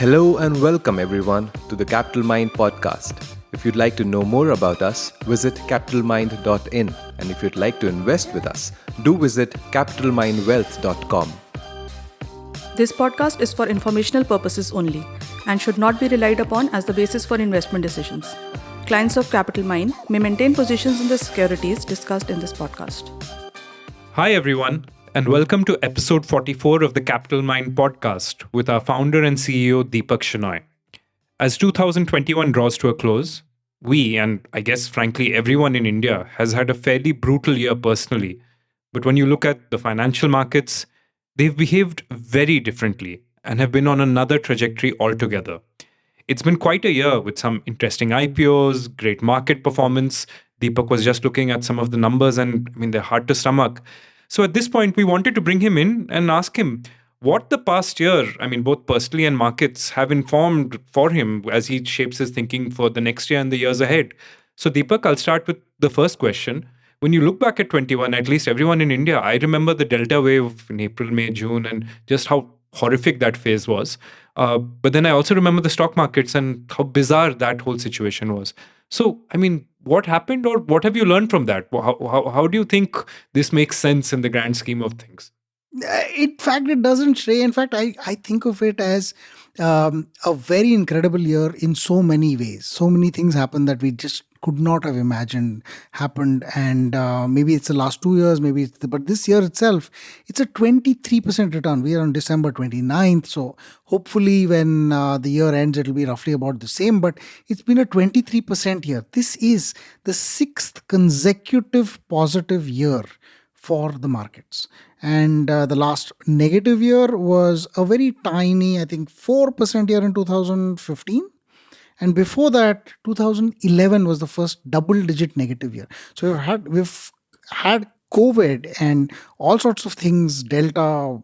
Hello and welcome everyone to the Capital Mind podcast. If you'd like to know more about us, visit capitalmind.in, and if you'd like to invest with us, do visit capitalmindwealth.com. This podcast is for informational purposes only and should not be relied upon as the basis for investment decisions. Clients of Capital Mind may maintain positions in the securities discussed in this podcast. Hi, everyone, and welcome to episode 44 of the Capital Mind podcast with our founder and CEO, Deepak Shray. As 2021 draws to a close, we, and I guess frankly everyone in India, has had a fairly brutal year personally. But when you look at the financial markets, they've behaved very differently and have been on another trajectory altogether. It's been quite a year with some interesting IPOs, great market performance. Deepak was just looking at some of the numbers and they're hard to stomach. So at this point, we wanted to bring him in and ask him what the past year, both personally and markets, have informed for him as he shapes his thinking for the next year and the years ahead. So Deepak, I'll start with the first question. When you look back at 21, at least everyone in India, I remember the Delta wave in April, May, June, and just how horrific that phase was. But then I also remember the stock markets and how bizarre that whole situation was. So, what happened or what have you learned from that? How do you think this makes sense in the grand scheme of things? In fact, it doesn't, Shray. In fact, I think of it as a very incredible year in so many ways. So many things happened that we just could not have imagined happened. And maybe it's the last 2 years, but this year itself, it's a 23% return. We are on December 29th. So hopefully when the year ends, it'll be roughly about the same. But it's been a 23% year. This is the sixth consecutive positive year for the markets. And the last negative year was a very tiny, 4% year in 2015. And before that, 2011 was the first double-digit negative year. So we've had COVID and all sorts of things, Delta,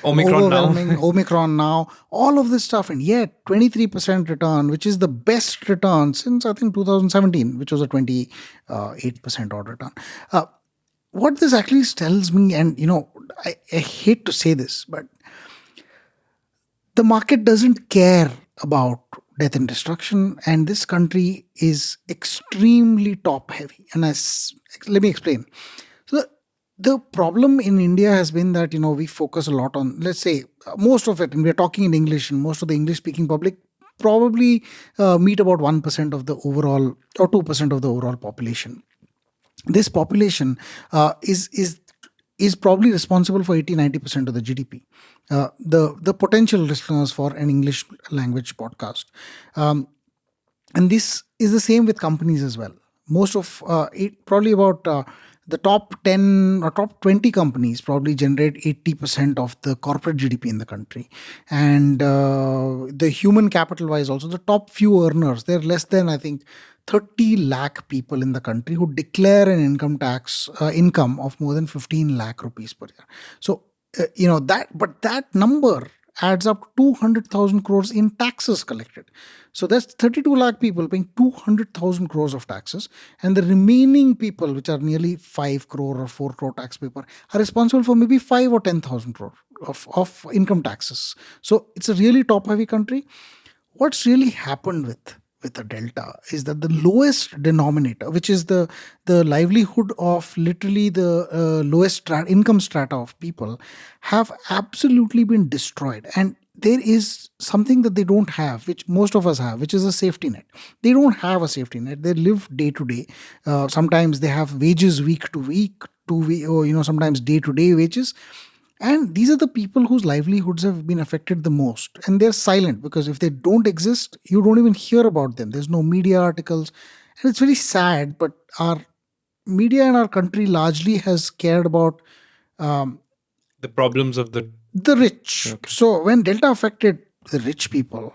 Omicron now, all of this stuff, and yet 23% return, which is the best return since 2017, which was a 28% odd return. What this actually tells me, and I hate to say this, but the market doesn't care about death and destruction, and this country is extremely top heavy. And let me explain. So the problem in India has been that, we focus a lot on, let's say, most of it, and we're talking in English, and most of the English-speaking public probably meet about 1% of the overall, or 2% of the overall population. This population is probably responsible for 80-90% of the GDP. The potential listeners for an English language podcast. And this is the same with companies as well. Most of probably about the top 10 or top 20 companies probably generate 80% of the corporate GDP in the country. And the human capital wise also, the top few earners, they're less than, 30 lakh people in the country who declare an income of more than 15 lakh rupees per year. So, that number adds up 200,000 crores in taxes collected. So that's 32 lakh people paying 200,000 crores of taxes. And the remaining people, which are nearly 5 crore or 4 crore tax paper, are responsible for maybe 5 or 10,000 crore of income taxes. So it's a really top heavy country. What's really happened with the Delta is that the lowest denominator, which is the livelihood of literally the lowest income strata of people, have absolutely been destroyed. And there is something that they don't have, which most of us have, which is a safety net. They don't have a safety net. They live day to day. Sometimes they have wages week to week, or sometimes day to day wages. And these are the people whose livelihoods have been affected the most. And they're silent because if they don't exist, you don't even hear about them. There's no media articles. And it's very sad, but our media in our country largely has cared about the problems of the rich. Okay. So when Delta affected the rich people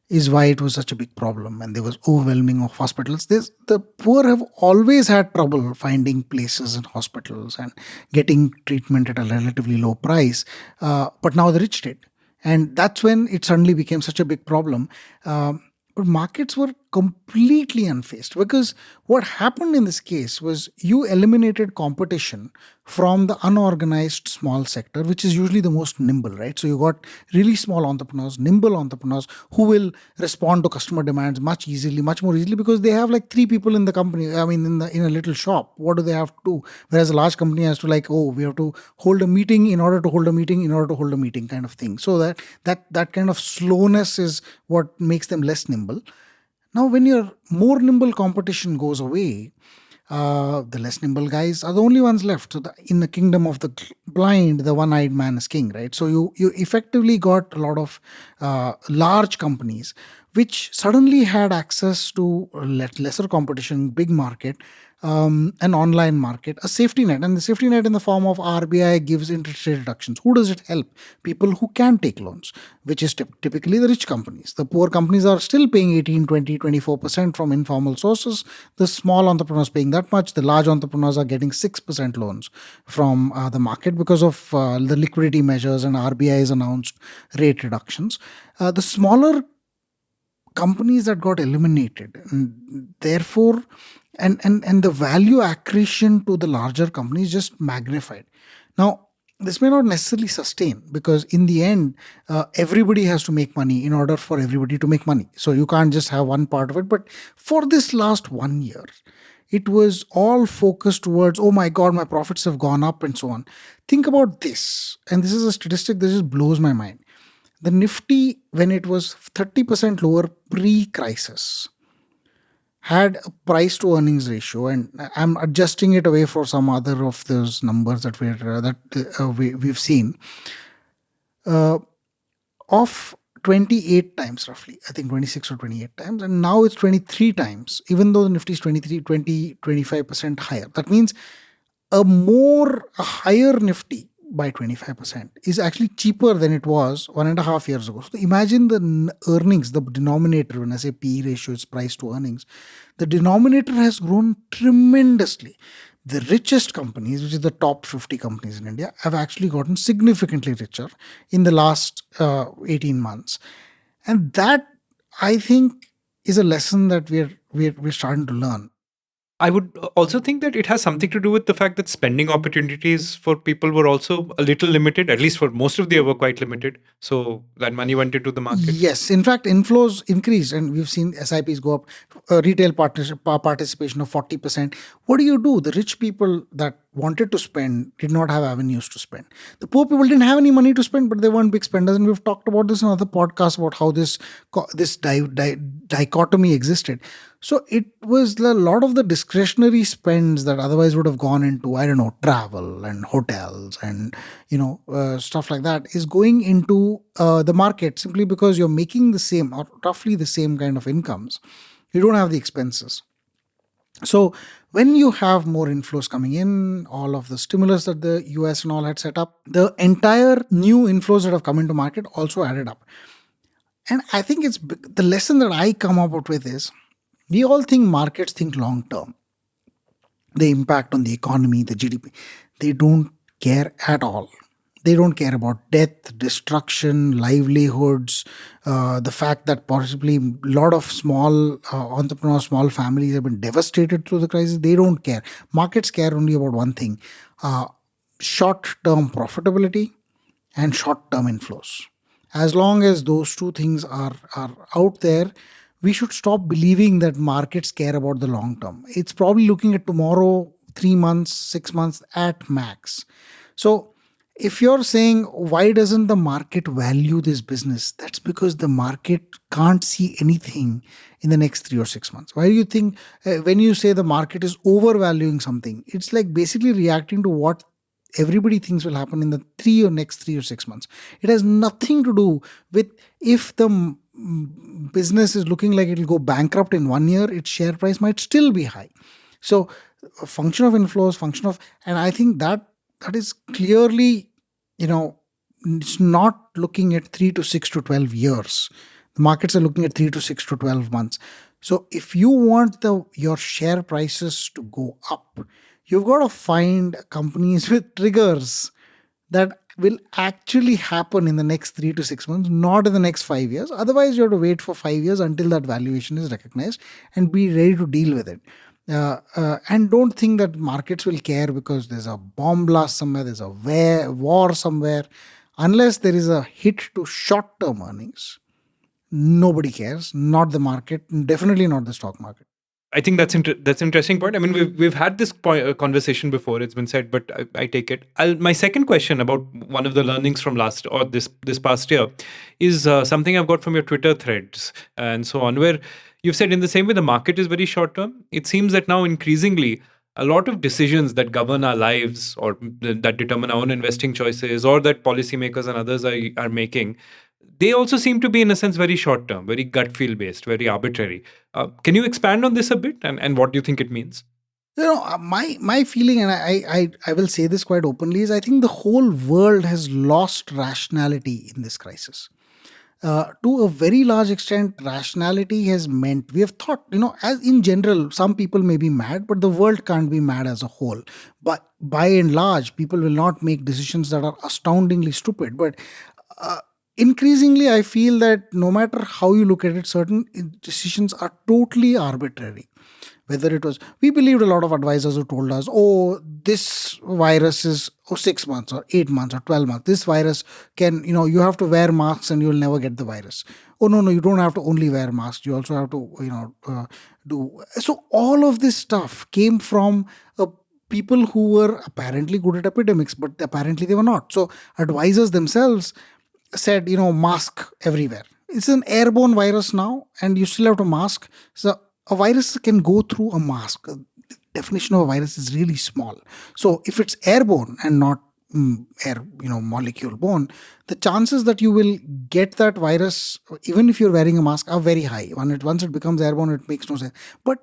is why it was such a big problem, and there was overwhelming of hospitals. The poor have always had trouble finding places in hospitals and getting treatment at a relatively low price, but now the rich did. And that's when it suddenly became such a big problem. But markets were completely unfazed, because what happened in this case was you eliminated competition from the unorganized small sector, which is usually the most nimble, right? So you got really small entrepreneurs, nimble entrepreneurs who will respond to customer demands much more easily, because they have like three people in the company. I mean, in a little shop, what do they have to do? Whereas a large company has to like, oh, we have to hold a meeting in order to hold a meeting in order to hold a meeting kind of thing. So that kind of slowness is what makes them less nimble. Now, when your more nimble competition goes away, the less nimble guys are the only ones left. So in the kingdom of the blind, the one-eyed man is king, right? So you effectively got a lot of large companies which suddenly had access to lesser competition, big market, an online market, a safety net. And the safety net in the form of RBI gives interest rate reductions. Who does it help? People who can take loans, which is typically the rich companies. The poor companies are still paying 18, 20, 24% from informal sources. The small entrepreneurs paying that much. The large entrepreneurs are getting 6% loans from the market because of the liquidity measures and RBI's announced rate reductions. The smaller companies that got eliminated, and therefore and the value accretion to the larger companies just magnified. Now, this may not necessarily sustain, because in the end, everybody has to make money in order for everybody to make money. So you can't just have one part of it. But for this last 1 year, it was all focused towards, oh my God, my profits have gone up and so on. Think about this. And this is a statistic that just blows my mind. The NIFTY, when it was 30% lower pre-crisis, had a price to earnings ratio, and I'm adjusting it away for some other of those numbers that we've seen, of 28 times roughly. I think 26 or 28 times, and now it's 23 times, even though the NIFTY is 25% higher. That means a higher NIFTY by 25% is actually cheaper than it was 1.5 years ago. So imagine the earnings, the denominator, when I say PE ratio, it's price to earnings, the denominator has grown tremendously. The richest companies, which is the top 50 companies in India, have actually gotten significantly richer in the last 18 months. And that, I think, is a lesson that we're starting to learn. I would also think that it has something to do with the fact that spending opportunities for people were also a little limited. At least for most of the year were quite limited. So that money went into the market. Yes. In fact, inflows increased, and we've seen SIPs go up, retail participation of 40%. What do? The rich people that wanted to spend did not have avenues to spend. The poor people didn't have any money to spend, but they weren't big spenders. And we've talked about this in other podcasts about how this dichotomy existed. So it was a lot of the discretionary spends that otherwise would have gone into, I don't know, travel and hotels and, stuff like that, is going into the market simply because you're making the same or roughly the same kind of incomes. You don't have the expenses. So when you have more inflows coming in, all of the stimulus that the US and all had set up, the entire new inflows that have come into market also added up. And I think it's the lesson that I come up with is, we all think markets think long term. The impact on the economy, the GDP. They don't care at all. They don't care about death, destruction, livelihoods, the fact that possibly a lot of small entrepreneurs, small families have been devastated through the crisis. They don't care. Markets care only about one thing, short-term profitability and short-term inflows. As long as those two things are out there, we should stop believing that markets care about the long term. It's probably looking at tomorrow, 3 months, 6 months at max. So if you're saying, why doesn't the market value this business? That's because the market can't see anything in the next 3 or 6 months. Why do you think when you say the market is overvaluing something, it's like basically reacting to what everybody thinks will happen in the next 3 or 6 months. It has nothing to do with if the business is looking like it'll go bankrupt in 1 year, its share price might still be high. So a function of inflows, and I think that is clearly, it's not looking at 3 to 6 to 12 years. The markets are looking at 3 to 6 to 12 months. So if you want your share prices to go up, you've got to find companies with triggers that will actually happen in the next 3 to 6 months, not in the next 5 years. Otherwise, you have to wait for 5 years until that valuation is recognized and be ready to deal with it. And don't think that markets will care because there's a bomb blast somewhere, there's a war somewhere. Unless there is a hit to short-term earnings, nobody cares. Not the market, definitely not the stock market. I think that's interesting point. I mean, we've had this conversation before. It's been said, but I take it. My second question about one of the learnings from last or this past year is something I've got from your Twitter threads and so on, where you've said in the same way the market is very short term. It seems that now increasingly a lot of decisions that govern our lives or that determine our own investing choices or that policymakers and others are making, they also seem to be in a sense very short term, very gut feel based, very arbitrary. Can you expand on this a bit and what do you think it means? My feeling, and I will say this quite openly, is I think the whole world has lost rationality in this crisis. To a very large extent, rationality has meant we have thought, as in general, some people may be mad, but the world can't be mad as a whole. But by and large, people will not make decisions that are astoundingly stupid. But increasingly, I feel that no matter how you look at it, certain decisions are totally arbitrary. Whether it was, we believed a lot of advisors who told us, oh, this virus is 6 months or 8 months or 12 months. This virus can, you have to wear masks and you'll never get the virus. Oh, no, you don't have to only wear masks. You also have to, do. So all of this stuff came from people who were apparently good at epidemics, but apparently they were not. So advisors themselves said, mask everywhere. It's an airborne virus now, and you still have to mask. So a virus can go through a mask. The definition of a virus is really small. So if it's airborne and not molecule borne, the chances that you will get that virus, even if you're wearing a mask, are very high. Once it becomes airborne, it makes no sense. But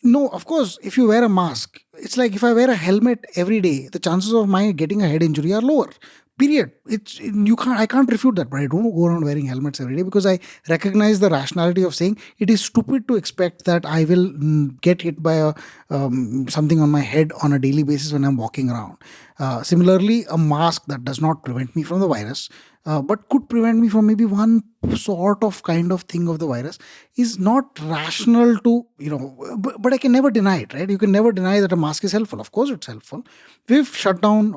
no, of course, if you wear a mask, it's like if I wear a helmet every day, the chances of my getting a head injury are lower. Period. I can't refute that, but I don't go around wearing helmets every day because I recognize the rationality of saying it is stupid to expect that I will get hit by something on my head on a daily basis when I'm walking around. Similarly, a mask that does not prevent me from the virus, but could prevent me from maybe one sort of kind of thing of the virus is not rational to, but I can never deny it, right? You can never deny that a mask is helpful. Of course, it's helpful. We've shut down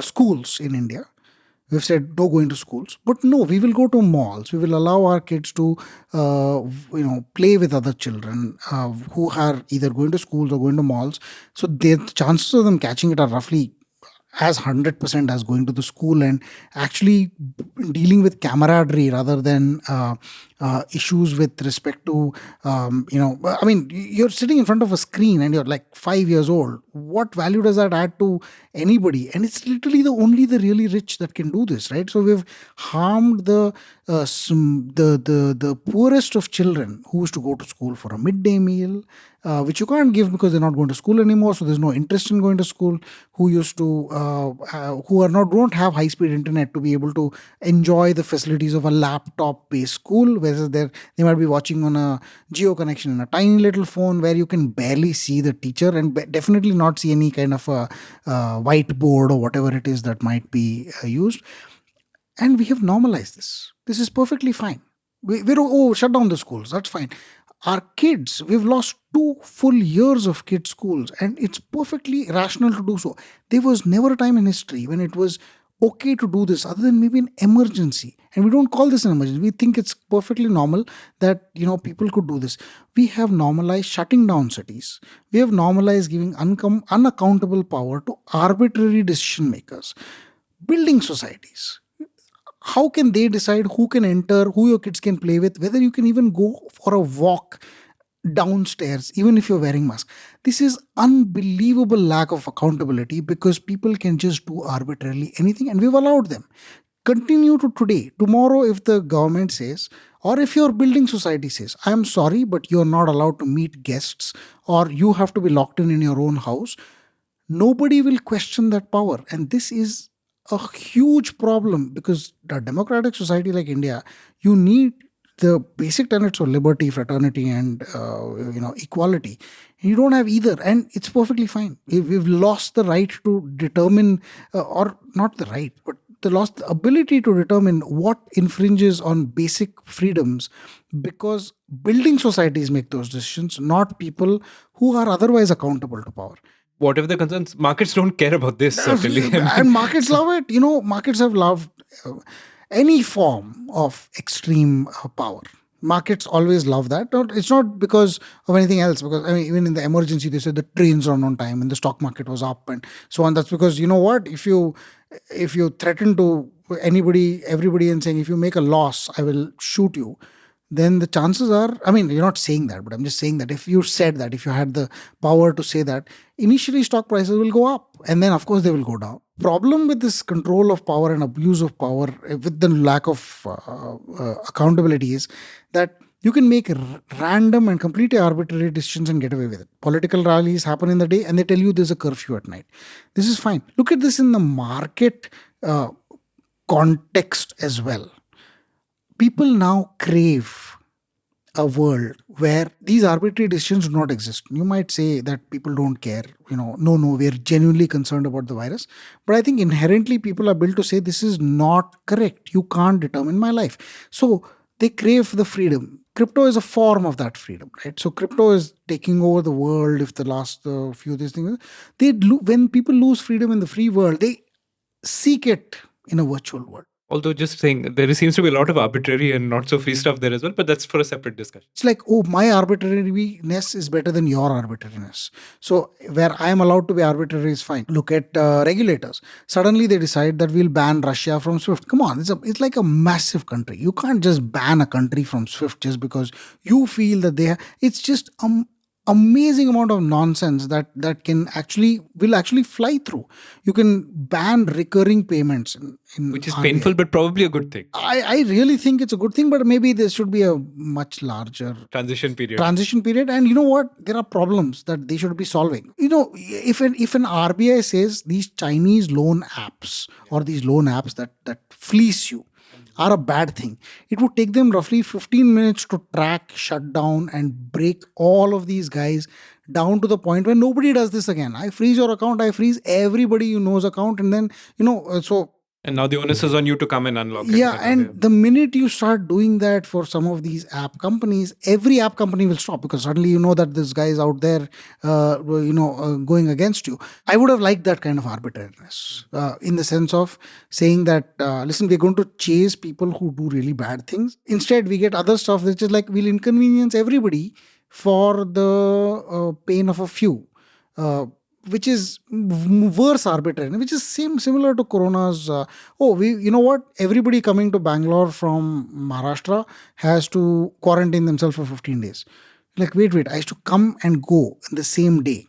schools in India. We've said don't go into schools, but no, we will go to malls. We will allow our kids to, play with other children who are either going to schools or going to malls. So the chances of them catching it are roughly as 100% as going to the school and actually dealing with camaraderie rather than issues with respect to, you're sitting in front of a screen and you're like 5 years old. What value does that add to anybody? And it's literally only the really rich that can do this, right? So we've harmed the poorest of children who used to go to school for a midday meal, which you can't give because they're not going to school anymore. So there's no interest in going to school. Who used to, don't have high speed internet to be able to enjoy the facilities of a laptop based school, whereas they might be watching on a geo connection in a tiny little phone where you can barely see the teacher and definitely not see any kind of a whiteboard or whatever it is that might be used. And we have normalized this. This is perfectly fine. We're shut down the schools. That's fine. Our kids, we've lost 2 full years of kids' schools, and it's perfectly rational to do so. There was never a time in history when it was okay to do this other than maybe an emergency. And we don't call this an emergency. We think it's perfectly normal that, people could do this. We have normalized shutting down cities. We have normalized giving unaccountable power to arbitrary decision makers. Building societies. How can they decide who can enter, who your kids can play with, whether you can even go for a walk downstairs, even if you're wearing mask? This is unbelievable lack of accountability because people can just do arbitrarily anything and we've allowed them. Continue to today. Tomorrow, if the government says, or if your building society says, I'm sorry, but you're not allowed to meet guests or you have to be locked in your own house, nobody will question that power. And this is a huge problem because a democratic society like India, you need the basic tenets of liberty, fraternity, and equality. You don't have either, and it's perfectly fine. We've lost the right to determine, or not the right, but lost the ability to determine what infringes on basic freedoms, because building societies make those decisions, not people who are otherwise accountable to power. Whatever the concerns, markets don't care about this, certainly. And markets love it. Markets have loved any form of extreme power. Markets always love that. It's not because of anything else, because even in the emergency they said the trains run on time and the stock market was up and so on. That's because if you threaten to everybody and saying, if you make a loss I will shoot you, then the chances are, you're not saying that, but I'm just saying that if you said that, if you had the power to say that, initially stock prices will go up and then of course they will go down. Problem with this control of power and abuse of power with the lack of accountability is that you can make random and completely arbitrary decisions and get away with it. Political rallies happen in the day and they tell you there's a curfew at night. This is fine. Look at this in the market context as well. People now crave a world where these arbitrary decisions do not exist. You might say that people don't care. No, we're genuinely concerned about the virus. But I think inherently people are built to say this is not correct. You can't determine my life. So they crave the freedom. Crypto is a form of that freedom, right? So crypto is taking over the world. If the last few these things, when people lose freedom in the free world, they seek it in a virtual world. Although, just saying, there seems to be a lot of arbitrary and not so free stuff there as well, but that's for a separate discussion. It's like, my arbitrariness is better than your arbitrariness. So where I am allowed to be arbitrary is fine. Look at regulators. Suddenly they decide that we'll ban Russia from SWIFT. Come on, it's like a massive country. You can't just ban a country from SWIFT just because you feel that it's just amazing amount of nonsense that will actually fly through. You can ban recurring payments which is painful, but probably a good thing. I really think it's a good thing, but maybe there should be a much larger transition period. And you know what? There are problems that they should be solving. If an RBI says these Chinese loan apps or these loan apps that fleece you are a bad thing, it would take them roughly 15 minutes to track, shut down and break all of these guys down to the point where nobody does this again. I freeze your account, I freeze everybody you know's account, and then and now the onus is on you to come and unlock it. Yeah, and the minute you start doing that for some of these app companies, every app company will stop, because suddenly you know that this guy is out there, going against you. I would have liked that kind of arbitrariness, in the sense of saying that, listen, we're going to chase people who do really bad things. Instead, we get other stuff which is like, we'll inconvenience everybody for the pain of a few. Which is worse arbitrary, which is similar to Corona's. Everybody coming to Bangalore from Maharashtra has to quarantine themselves for 15 days. Like, wait, I used to come and go in the same day,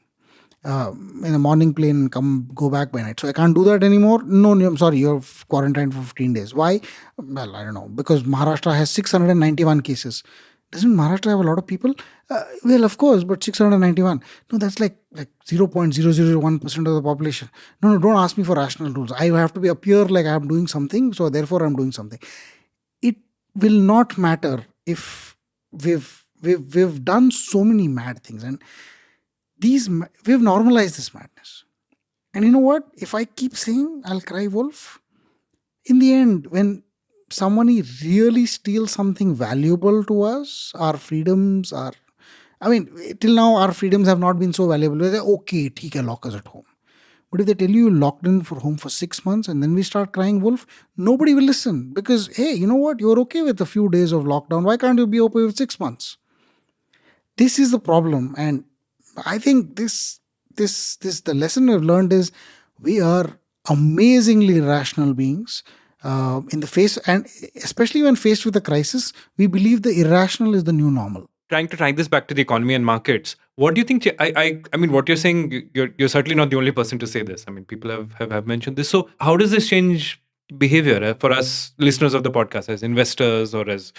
in a morning plane and go back by night. So I can't do that anymore. No, I'm sorry, you're quarantined for 15 days. Why? Well, I don't know. Because Maharashtra has 691 cases. Doesn't Maharashtra have a lot of people? Well, of course, but 691. No, that's like 0.001% of the population. No, don't ask me for rational rules. I have to appear like I am doing something, so therefore I'm doing something. It will not matter if we've done so many mad things, and we've normalized this madness. And you know what? If I keep saying I'll cry wolf, in the end, when somebody really steals something valuable to us, our freedoms till now our freedoms have not been so valuable. They say, okay, theek hai, lock us at home. But if they tell you locked in for home for 6 months and then we start crying wolf, nobody will listen, because, hey, you know what? You're okay with a few days of lockdown. Why can't you be okay with 6 months? This is the problem. And I think the lesson I've learned is we are amazingly rational beings. In the face, and especially when faced with a crisis, we believe the irrational is the new normal. Trying to tie this back to the economy and markets, what do you think? What you're saying, you're certainly not the only person to say this. People have mentioned this. So how does this change behavior for us listeners of the podcast, as investors or as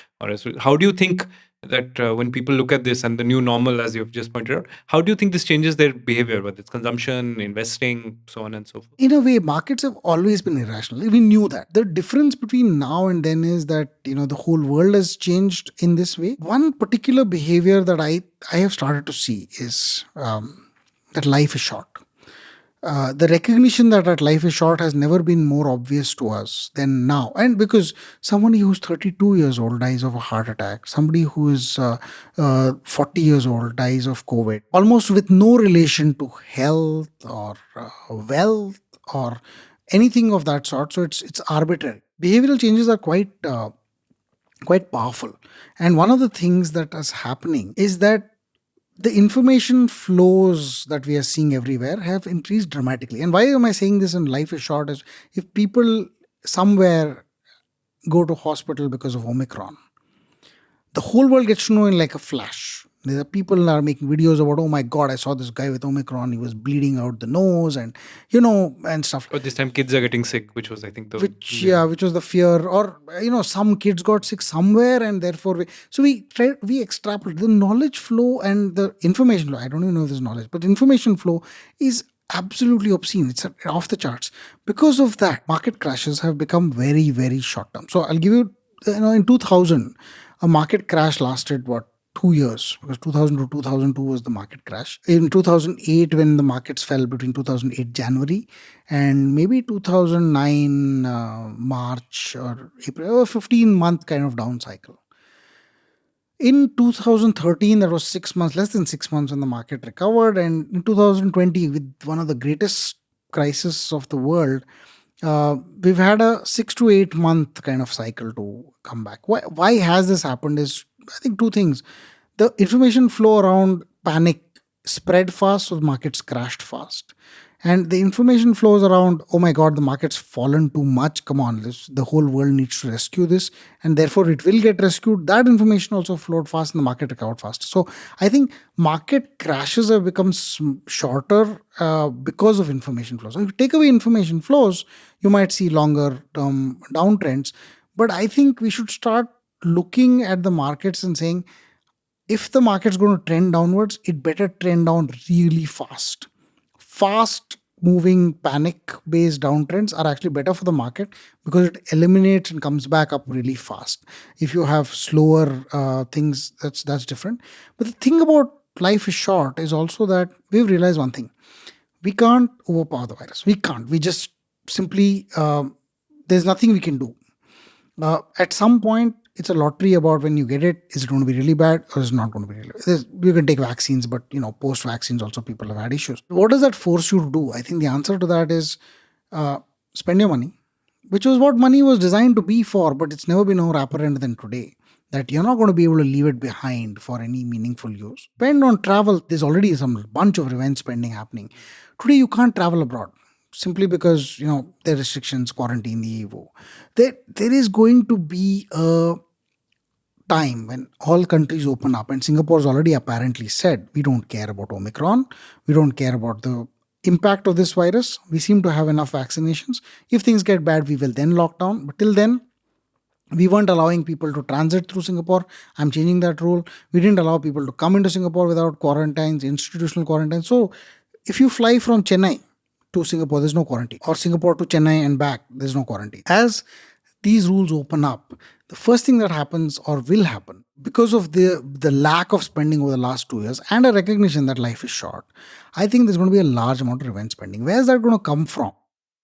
how do you think that when people look at this and the new normal, as you've just pointed out, how do you think this changes their behavior, whether it's consumption, investing, so on and so forth? In a way, markets have always been irrational. We knew that. The difference between now and then is that, the whole world has changed in this way. One particular behavior that I have started to see is that life is short. The recognition that life is short has never been more obvious to us than now. And because somebody who's 32 years old dies of a heart attack, somebody who is 40 years old dies of COVID, almost with no relation to health or wealth or anything of that sort. So it's arbitrary. Behavioral changes are quite powerful. And one of the things that is happening is that the information flows that we are seeing everywhere have increased dramatically. And why am I saying this in life is short is if people somewhere go to hospital because of Omicron, the whole world gets to know in like a flash. There are people are making videos about, oh my God, I saw this guy with Omicron. He was bleeding out the nose and, and stuff. But this time kids are getting sick, which was, I think, which was the fear. Or, some kids got sick somewhere and therefore we extrapolate the knowledge flow and the information flow. I don't even know if there's knowledge, but information flow is absolutely obscene. It's off the charts. Because of that, market crashes have become very, very short term. So I'll give you, in 2000, a market crash lasted 2 years, because 2000 to 2002 was the market crash. In 2008, when the markets fell between 2008 January and maybe 2009 March or April, a 15-month kind of down cycle. In 2013, that was 6 months, less than 6 months when the market recovered. And in 2020, with one of the greatest crises of the world, we've had a 6 to 8 month kind of cycle to come back. Why has this happened is, I think, two things. The information flow around panic spread fast, so the markets crashed fast. And the information flows around, oh my God, the market's fallen too much. Come on, the whole world needs to rescue this. And therefore it will get rescued. That information also flowed fast and the market recovered fast. So I think market crashes have become shorter because of information flows. So if you take away information flows, you might see longer term downtrends. But I think we should start looking at the markets and saying, if the market's going to trend downwards, it better trend down really fast. Fast moving panic based downtrends are actually better for the market because it eliminates and comes back up really fast. If you have slower things, that's different. But the thing about life is short is also that we've realized one thing. We can't overpower the virus. We can't. We just simply, there's nothing we can do. At some point, it's a lottery about when you get it, is it going to be really bad or is it not going to be really bad? You can take vaccines, but post-vaccines also people have had issues. What does that force you to do? I think the answer to that is spend your money, which was what money was designed to be for, but it's never been more apparent than today, that you're not going to be able to leave it behind for any meaningful use. Spend on travel. There's already some bunch of revenge spending happening. Today, you can't travel abroad. Simply because, there are restrictions, quarantine, the EVO. There is going to be a time when all countries open up, and Singapore's already apparently said, we don't care about Omicron. We don't care about the impact of this virus. We seem to have enough vaccinations. If things get bad, we will then lock down. But till then, we weren't allowing people to transit through Singapore. I'm changing that rule. We didn't allow people to come into Singapore without quarantines, institutional quarantines. So if you fly from Chennai to Singapore, there's no quarantine. Or Singapore to Chennai and back, there's no quarantine. As these rules open up, the first thing that happens or will happen, because of the lack of spending over the last 2 years and a recognition that life is short, I think there's going to be a large amount of revenge spending. Where is that going to come from?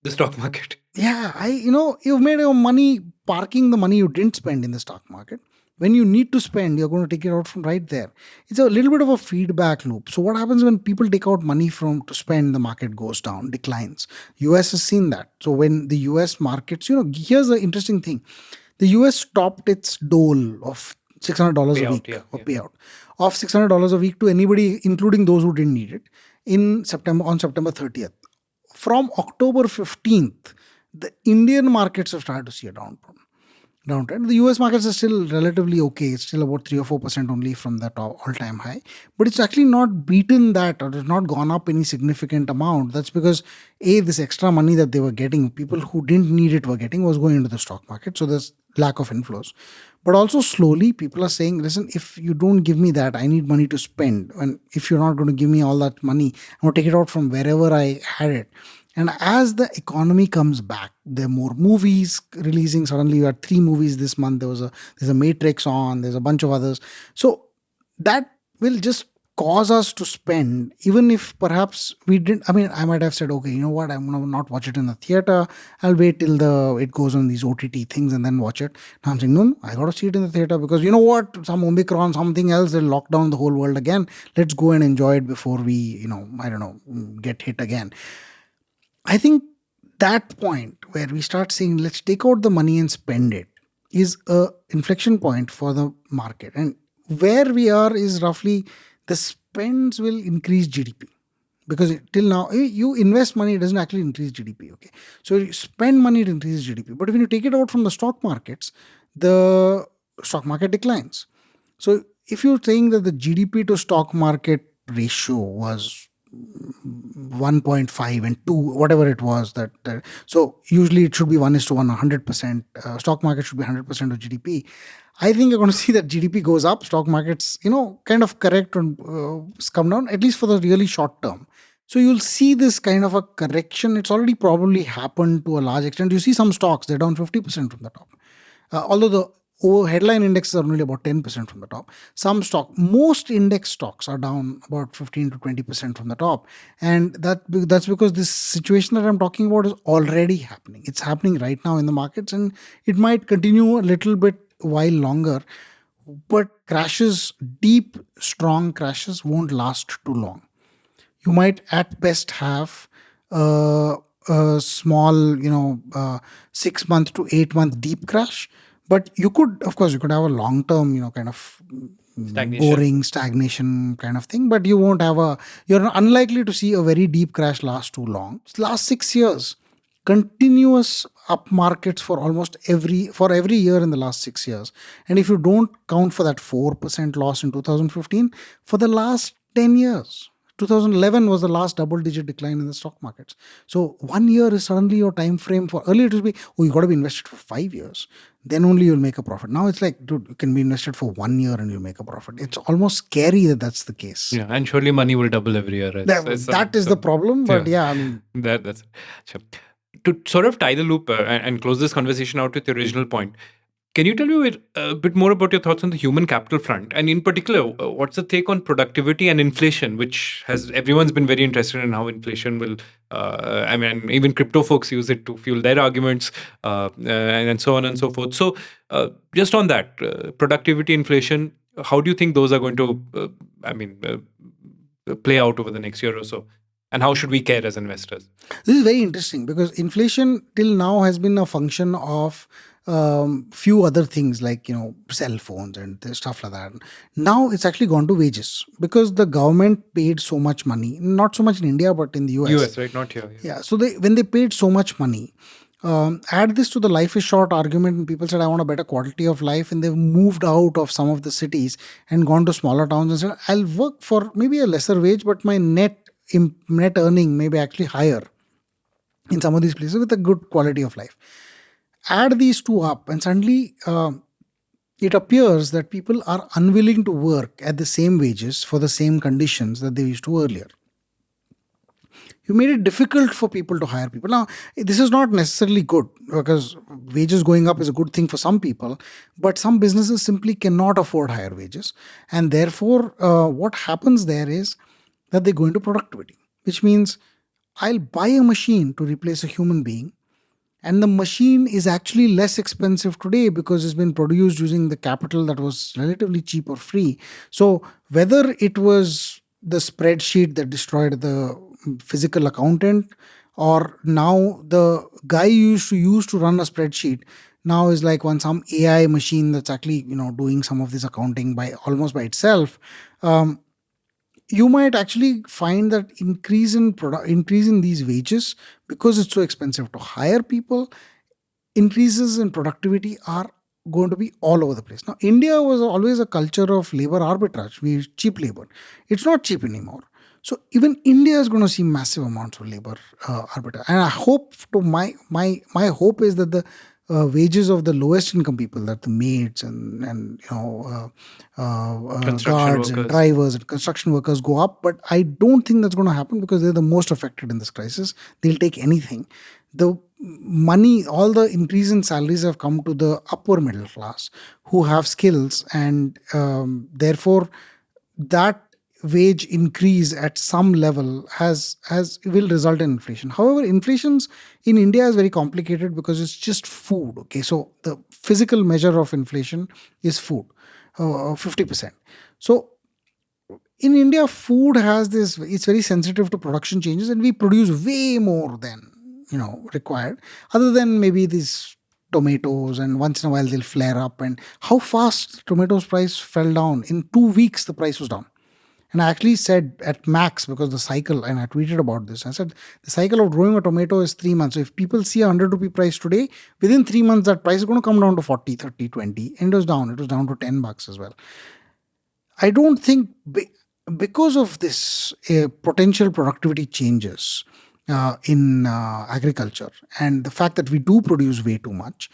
The stock market. Yeah, you've made your money parking the money you didn't spend in the stock market. When you need to spend, you're going to take it out from right there. It's a little bit of a feedback loop. So what happens when people take out money to spend, the market goes down, declines. US has seen that. So when the US markets, here's the interesting thing. The US stopped its dole of $600 a week, payout of $600 a week to anybody, including those who didn't need it, on September 30th. From October 15th, the Indian markets have started to see a downtrend. The US markets are still relatively okay. It's still about 3 or 4% only from that all-time high. But it's actually not beaten that, or it's not gone up any significant amount. That's because, this extra money that they were getting, people who didn't need it were getting, was going into the stock market. So there's lack of inflows. But also slowly people are saying, listen, if you don't give me that, I need money to spend. And if you're not going to give me all that money, I'm going to take it out from wherever I had it. And as the economy comes back, there are more movies releasing. Suddenly you had 3 movies this month. There's a Matrix on, there's a bunch of others. So that will just cause us to spend, even if perhaps we didn't. I mean, I might have said, okay, you know what, I'm going to not watch it in the theater. I'll wait till it goes on these OTT things and then watch it. Now I'm saying, no, I got to see it in the theater because you know what, some Omicron, something else, they'll lock down the whole world again. Let's go and enjoy it before we, I don't know, get hit again. I think that point where we start saying, let's take out the money and spend it is a inflection point for the market. And where we are is roughly the spends will increase GDP. Because till now, you invest money, it doesn't actually increase GDP. Okay, so you spend money, it increases GDP. But when you take it out from the stock markets, the stock market declines. So if you're saying that the GDP to stock market ratio was 1.5 and 2, whatever it was, so usually it should be 1:1, 100%. Stock market should be 100% of GDP. I think you're going to see that GDP goes up, stock markets, kind of correct and come down, at least for the really short term. So you'll see this kind of a correction. It's already probably happened to a large extent. You see some stocks, they're down 50% from the top. Although the headline indexes are only about 10% from the top. Most index stocks are down about 15 to 20% from the top. And that's because this situation that I'm talking about is already happening. It's happening right now in the markets, and it might continue a little bit while longer. But deep, strong crashes won't last too long. You might at best have a small, 6-month to 8-month deep crash. But you could have a long-term, kind of boring stagnation kind of thing. But you're unlikely to see a very deep crash last too long. Last 6 years, continuous up markets for every year in the last 6 years. And if you don't count for that 4% loss in 2015, for the last 10 years, 2011 was the last double-digit decline in the stock markets. So 1 year is suddenly your time frame. For earlier it would be, you got to be invested for 5 years. Then only you'll make a profit. Now it's like, dude, you can be invested for 1 year and you'll make a profit. It's almost scary that that's the case. Yeah, and surely money will double every year. Right? That is the problem. But I mean, that's sure. To sort of tie the loop and close this conversation out with the original point. Can you tell me a bit more about your thoughts on the human capital front? And in particular, what's the take on productivity and inflation, which everyone's been very interested in how inflation will, even crypto folks use it to fuel their arguments and so on and so forth. So just on that, productivity, inflation, how do you think those are going to, play out over the next year or so? And how should we care as investors? This is very interesting because inflation till now has been a function of few other things like, cell phones and stuff like that. Now it's actually gone to wages because the government paid so much money, not so much in India, but in the US. US, right? Not here. Yeah. So when they paid so much money, add this to the life is short argument, and people said, I want a better quality of life. And they've moved out of some of the cities and gone to smaller towns and said, I'll work for maybe a lesser wage, but my net earning may be actually higher in some of these places with a good quality of life. Add these two up and suddenly it appears that people are unwilling to work at the same wages for the same conditions that they used to earlier. You made it difficult for people to hire people. Now, this is not necessarily good because wages going up is a good thing for some people, but some businesses simply cannot afford higher wages. And therefore, what happens there is that they go into productivity, which means I'll buy a machine to replace a human being. And the machine is actually less expensive today because it's been produced using the capital that was relatively cheap or free. So whether it was the spreadsheet that destroyed the physical accountant, or now the guy you used to use to run a spreadsheet now is like some AI machine that's actually doing some of this accounting almost by itself. You might actually find that increase in these wages, because it's so expensive to hire people, increases in productivity are going to be all over the place. Now, India was always a culture of labor arbitrage. We use cheap labor. It's not cheap anymore. So even India is going to see massive amounts of labor arbitrage. And I hope my hope is that the wages of the lowest income people, that the maids and guards and drivers and construction workers, go up. But I don't think that's going to happen because they're the most affected in this crisis. They'll take anything. The money, all the increase in salaries have come to the upper middle class who have skills, and therefore that wage increase at some level will result in inflation. However, inflations in India is very complicated because it's just food. Okay, so the physical measure of inflation is food, 50%. So in India, food has this, it's very sensitive to production changes, and we produce way more than required, other than maybe these tomatoes, and once in a while they'll flare up. And how fast tomatoes price fell down in 2 weeks, the price was down. And I actually said at max, because the cycle, and I tweeted about this, I said the cycle of growing a tomato is 3 months. So if people see a 100 rupee price today, within 3 months that price is going to come down to 40, 30, 20, and it was down to $10 as well. I don't think because of this potential productivity changes in agriculture, and the fact that we do produce way too much,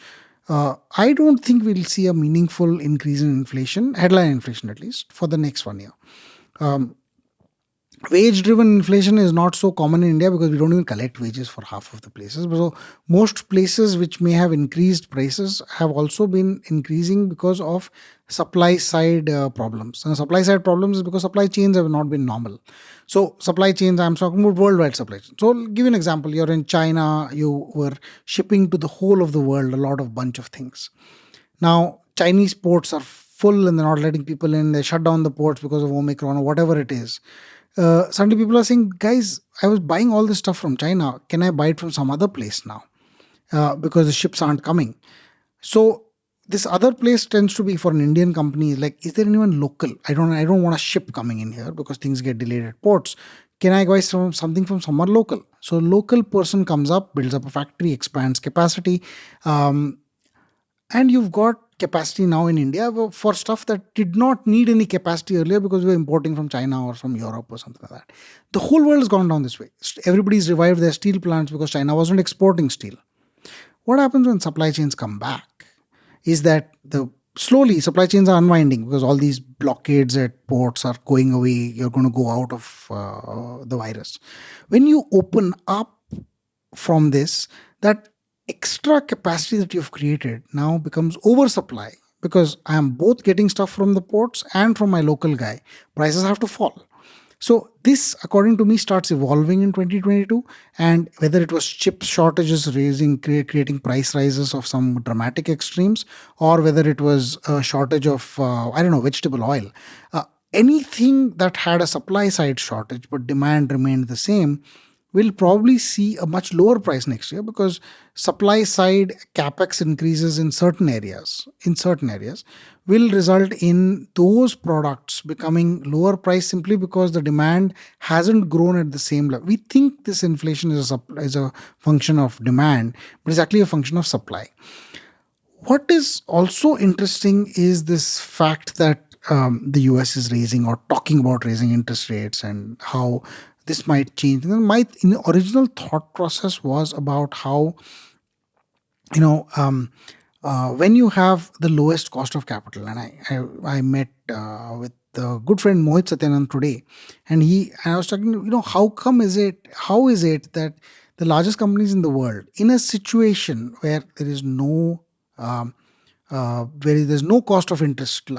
I don't think we'll see a meaningful increase in inflation, headline inflation at least, for the next 1 year. Wage-driven inflation is not so common in India because we don't even collect wages for half of the places. So most places which may have increased prices have also been increasing because of supply side problems. And supply side problems is because supply chains have not been normal. So supply chains, I'm talking about worldwide supply chains. So I'll give you an example. You're in China, you were shipping to the whole of the world a bunch of things. Now, Chinese ports are full and they're not letting people in. They shut down the ports because of Omicron or whatever it is. Suddenly people are saying, guys, I was buying all this stuff from China. Can I buy it from some other place now? Because the ships aren't coming. So this other place tends to be for an Indian company, like, is there anyone local? I don't want a ship coming in here because things get delayed at ports. Can I buy something from someone local? So a local person comes up, builds up a factory, expands capacity. And you've got capacity now in India for stuff that did not need any capacity earlier because we were importing from China or from Europe or something like that. The whole world has gone down this way. Everybody's revived their steel plants because China wasn't exporting steel. What happens when supply chains come back is that slowly supply chains are unwinding because all these blockades at ports are going away. You're going to go out of the virus. When you open up from this, that extra capacity that you've created now becomes oversupply because I am both getting stuff from the ports and from my local guy. Prices have to fall. So this, according to me, starts evolving in 2022. And whether it was chip shortages creating price rises of some dramatic extremes, or whether it was a shortage of, vegetable oil, anything that had a supply side shortage but demand remained the same, we'll probably see a much lower price next year because supply side capex increases in certain areas will result in those products becoming lower price simply because the demand hasn't grown at the same level. We think this inflation is a function of demand, but it's actually a function of supply. What is also interesting is this fact that the US is raising or talking about raising interest rates and how this might change. And my original thought process was about how, when you have the lowest cost of capital, and I met with a good friend Mohit Satyanand today, and I was talking, how is it that the largest companies in the world, in a situation where there is no there's no cost of interest,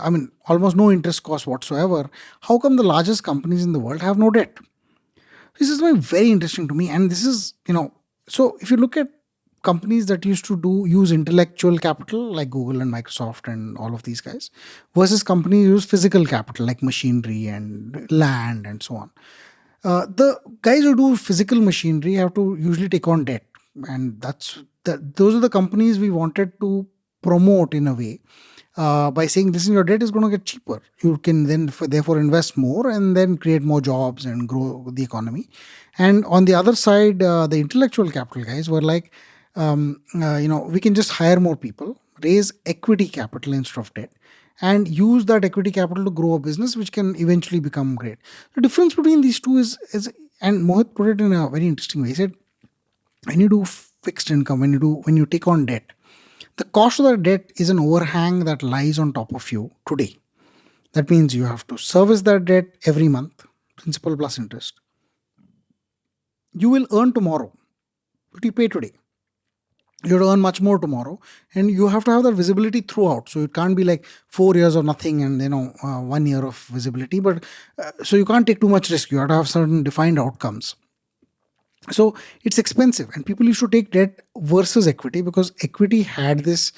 almost no interest cost whatsoever, how come the largest companies in the world have no debt? This is very interesting to me. And this is, so if you look at companies that used to use intellectual capital like Google and Microsoft and all of these guys versus companies use physical capital like machinery and land and so on. The guys who do physical machinery have to usually take on debt. And those are the companies we wanted to promote in a way. By saying, listen, your debt is going to get cheaper. You can then therefore invest more and then create more jobs and grow the economy. And on the other side, the intellectual capital guys were like, we can just hire more people, raise equity capital instead of debt, and use that equity capital to grow a business which can eventually become great. The difference between these two is and Mohit put it in a very interesting way. He said, when you do fixed income, when you take on debt, The cost of that debt is an overhang that lies on top of you today. That means you have to service that debt every month, principal plus interest. You will earn tomorrow, but you pay today. You'll earn much more tomorrow, and you have to have that visibility throughout. So it can't be like 4 years of nothing and 1 year of visibility. But so you can't take too much risk. You have to have certain defined outcomes. So it's expensive, and people used to take debt versus equity because equity had this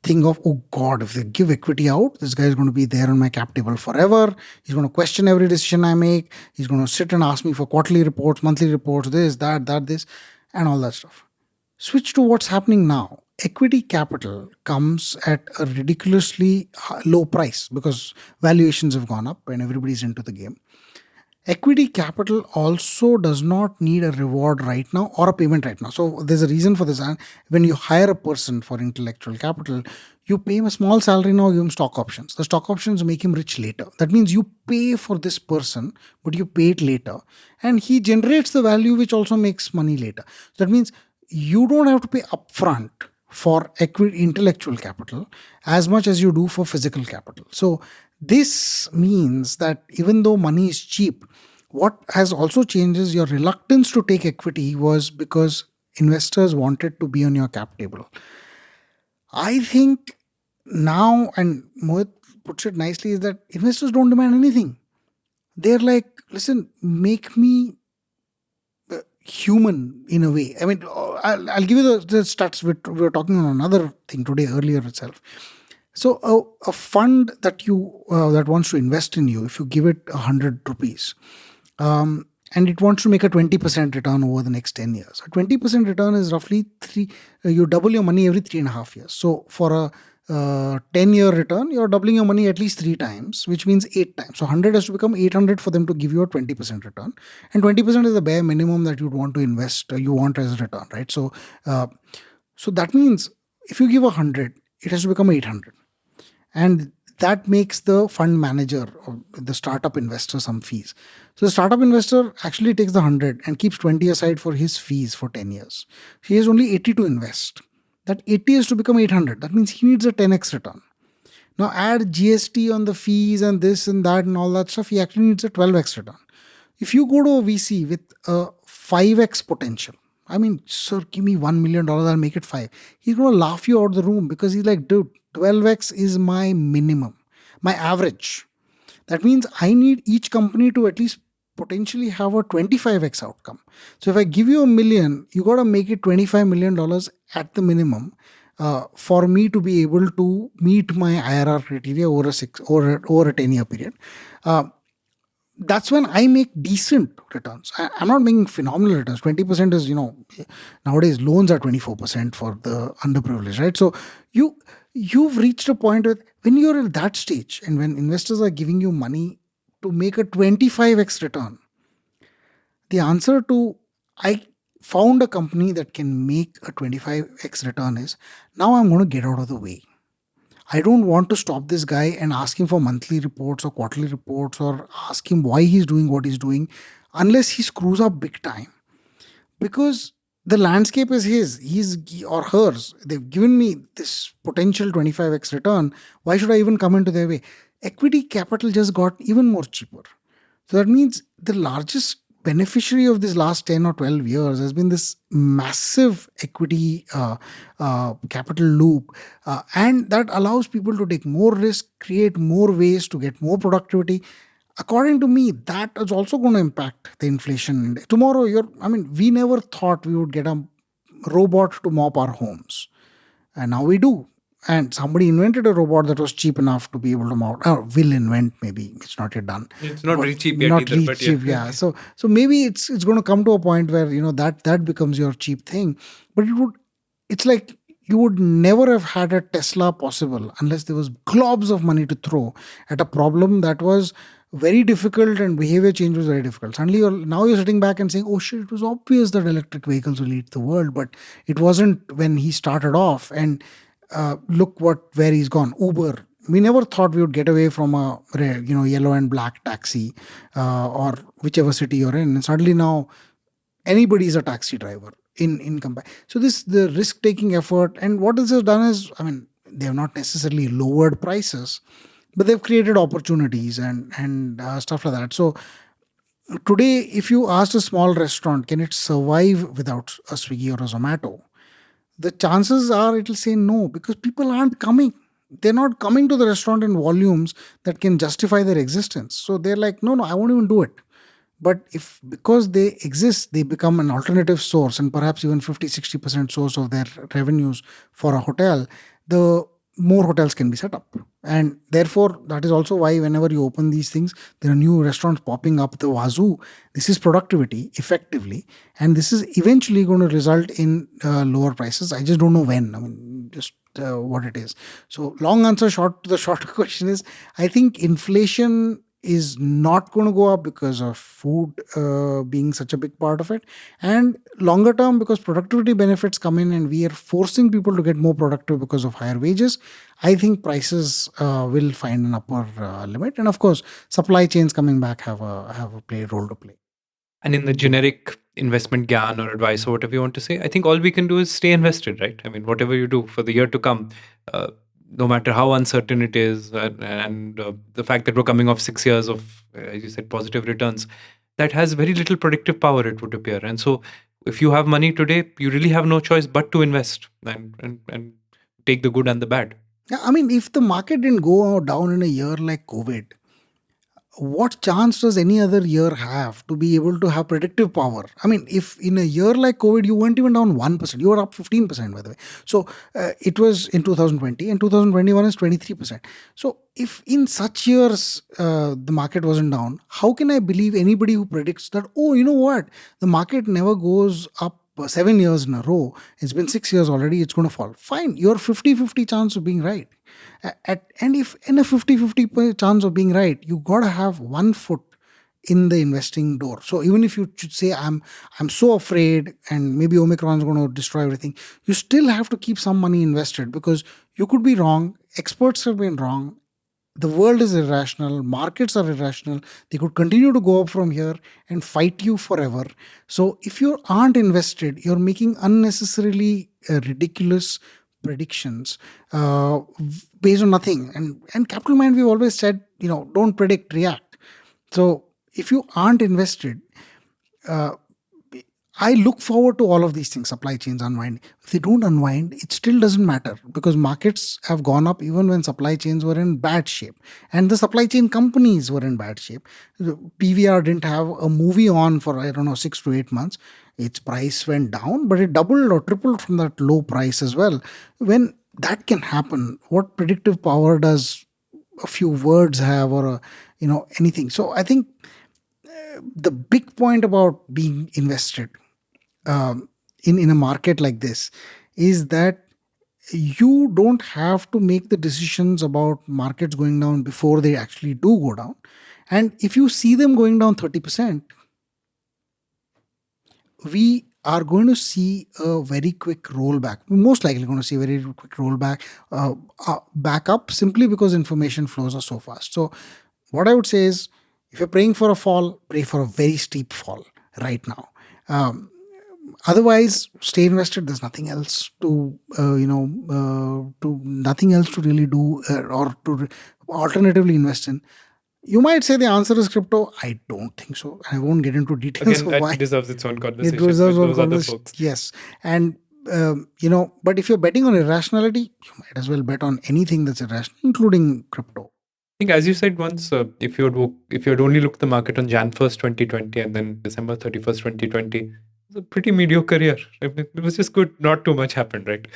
thing of, oh God, if they give equity out, this guy is going to be there on my cap table forever. He's going to question every decision I make. He's going to sit and ask me for quarterly reports, monthly reports, this, that, this, and all that stuff. Switch to what's happening now. Equity capital comes at a ridiculously low price because valuations have gone up and everybody's into the game. Equity capital also does not need a reward right now or a payment right now. So there's a reason for this. When you hire a person for intellectual capital, you pay him a small salary now, give him stock options. The stock options make him rich later. That means you pay for this person, but you pay it later. And he generates the value which also makes money later. So that means you don't have to pay upfront for equity intellectual capital as much as you do for physical capital. So this means that even though money is cheap, what has also changed is your reluctance to take equity was because investors wanted to be on your cap table. I think now, and Mohit puts it nicely, is that investors don't demand anything. They're like, listen, make me human in a way. I mean, I'll give you the stats. We were talking on another thing today, earlier itself. So a fund that that wants to invest in you, if you give it 100 rupees, and it wants to make a 20% return over the next 10 years. A 20% return is roughly you double your money every 3.5 years. So for a 10-year return, you're doubling your money at least 3 times, which means 8 times. So 100 has to become 800 for them to give you a 20% return. And 20% is the bare minimum that you'd want to invest, you want as a return, right? So that means if you give 100, it has to become 800. And that makes the fund manager or the startup investor some fees. So the startup investor actually takes the 100 and keeps 20 aside for his fees for 10 years. He has only 80 to invest. That 80 has to become 800. That means he needs a 10x return. Now add GST on the fees and this and that and all that stuff, he actually needs a 12x return. If you go to a VC with a 5x potential, I mean, sir, give me $1 million, I'll make it 5. He's going to laugh you out of the room because he's like, dude, 12x is my minimum, my average. That means I need each company to at least potentially have a 25x outcome. So if I give you $1 million, you got to make it $25 million at the minimum for me to be able to meet my IRR criteria over a 10-year period. That's when I make decent returns. I'm not making phenomenal returns. 20% is, nowadays loans are 24% for the underprivileged, right? So you've reached a point where when you're at that stage and when investors are giving you money to make a 25x return, the answer to I found a company that can make a 25x return is, now I'm going to get out of the way. I don't want to stop this guy and ask him for monthly reports or quarterly reports or ask him why he's doing what he's doing unless he screws up big time. Because the landscape is his or hers. They've given me this potential 25x return. Why should I even come into their way? Equity capital just got even more cheaper. So that means the largest beneficiary of this last 10 or 12 years has been this massive equity capital loop. And that allows people to take more risk, create more ways to get more productivity. According to me, that is also going to impact the inflation index. Tomorrow, we never thought we would get a robot to mop our homes. And now we do. And somebody invented a robot that was cheap enough to be able to mount, or will invent, maybe it's not yet done. It's not very cheap yet either, but cheap, yeah. So maybe it's going to come to a point where, that becomes your cheap thing. But it's like you would never have had a Tesla possible unless there was globs of money to throw at a problem that was very difficult and behavior change was very difficult. Suddenly now you're sitting back and saying, oh shit, it was obvious that electric vehicles will lead the world, but it wasn't when he started off. And look where he's gone. Uber. We never thought we would get away from a yellow and black taxi or whichever city you're in. And suddenly now anybody's a taxi driver. in comparison. So the risk taking effort, and what this has done is, they have not necessarily lowered prices, but they've created opportunities and stuff like that. So today, if you ask a small restaurant, can it survive without a Swiggy or a Zomato? The chances are it'll say no, because people aren't coming. They're not coming to the restaurant in volumes that can justify their existence. So they're like, no, I won't even do it. But if because they exist, they become an alternative source and perhaps even 50-60% source of their revenues for a hotel, the more hotels can be set up. And therefore, that is also why whenever you open these things, there are new restaurants popping up the wazoo. This is productivity, effectively. And this is eventually going to result in lower prices. I just don't know when. Just what it is. So long answer short, the short question is, I think inflation is not going to go up because of food being such a big part of it, and longer term because productivity benefits come in and we are forcing people to get more productive because of higher wages. I think prices will find an upper limit, and of course supply chains coming back have a role to play. And in the generic investment gyan or advice or whatever you want to say, I think all we can do is stay invested, right? Whatever you do for the year to come, no matter how uncertain it is, and the fact that we're coming off 6 years of, as you said, positive returns, that has very little predictive power, it would appear. And so if you have money today, you really have no choice but to invest and take the good and the bad. Yeah, if the market didn't go down in a year like COVID, what chance does any other year have to be able to have predictive power? If in a year like COVID, you weren't even down 1%, you were up 15%, by the way. So it was in 2020, and 2021 is 23%. So if in such years the market wasn't down, how can I believe anybody who predicts that, oh, you know what, the market never goes up 7 years in a row, it's been 6 years already, it's going to fall. Fine, you're 50-50 chance of being right. And if in a 50-50 chance of being right, you got to have one foot in the investing door. So even if you should say, I'm so afraid and maybe Omicron is going to destroy everything, you still have to keep some money invested, because you could be wrong. Experts have been wrong. The world is irrational. Markets are irrational. They could continue to go up from here and fight you forever. So if you aren't invested, you're making unnecessarily ridiculous predictions based on nothing. And Capital Mind, we've always said, don't predict, react. So if you aren't invested, I look forward to all of these things, supply chains unwind. If they don't unwind, it still doesn't matter, because markets have gone up even when supply chains were in bad shape. And the supply chain companies were in bad shape. The PVR didn't have a movie on for, 6 to 8 months. Its price went down, but it doubled or tripled from that low price as well. When that can happen, what predictive power does a few words have, or anything? So I think the big point about being invested in a market like this is that you don't have to make the decisions about markets going down before they actually do go down. And if you see them going down 30%, we are going to see a very quick rollback. We're most likely going to see a very quick rollback back up, simply because information flows are so fast. So what I would say is, if you're praying for a fall, pray for a very steep fall right now. Otherwise, stay invested. There's nothing else to nothing else to really do or to alternatively invest in. You might say the answer is crypto. I don't think so. I won't get into details of why. It deserves its own conversation. It deserves with own those other conversation. folks. Yes. And, but if you're betting on irrationality, you might as well bet on anything that's irrational, including crypto. I think, as you said once, if you had only looked at the market on Jan 1st, 2020 and then December 31st, 2020, it was a pretty mediocre year. It was just good. Not too much happened, right?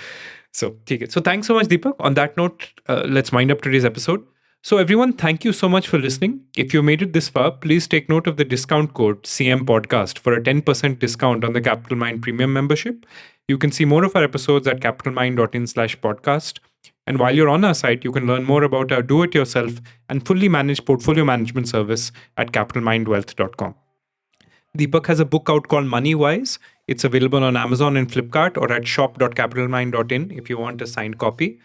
So thanks so much, Deepak. On that note, let's wind up today's episode. So everyone, thank you so much for listening. If you made it this far, please take note of the discount code CM Podcast for a 10% discount on the Capital Mind Premium membership. You can see more of our episodes at capitalmind.in/podcast. And while you're on our site, you can learn more about our do-it-yourself and fully managed portfolio management service at capitalmindwealth.com. Deepak has a book out called Money Wise. It's available on Amazon and Flipkart, or at shop.capitalmind.in if you want a signed copy.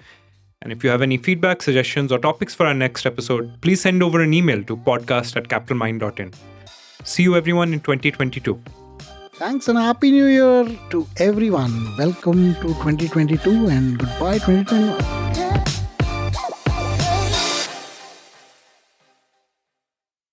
And if you have any feedback, suggestions, or topics for our next episode, please send over an email to podcast@capitalmind.in. See you everyone in 2022. Thanks and Happy New Year to everyone. Welcome to 2022 and goodbye 2021.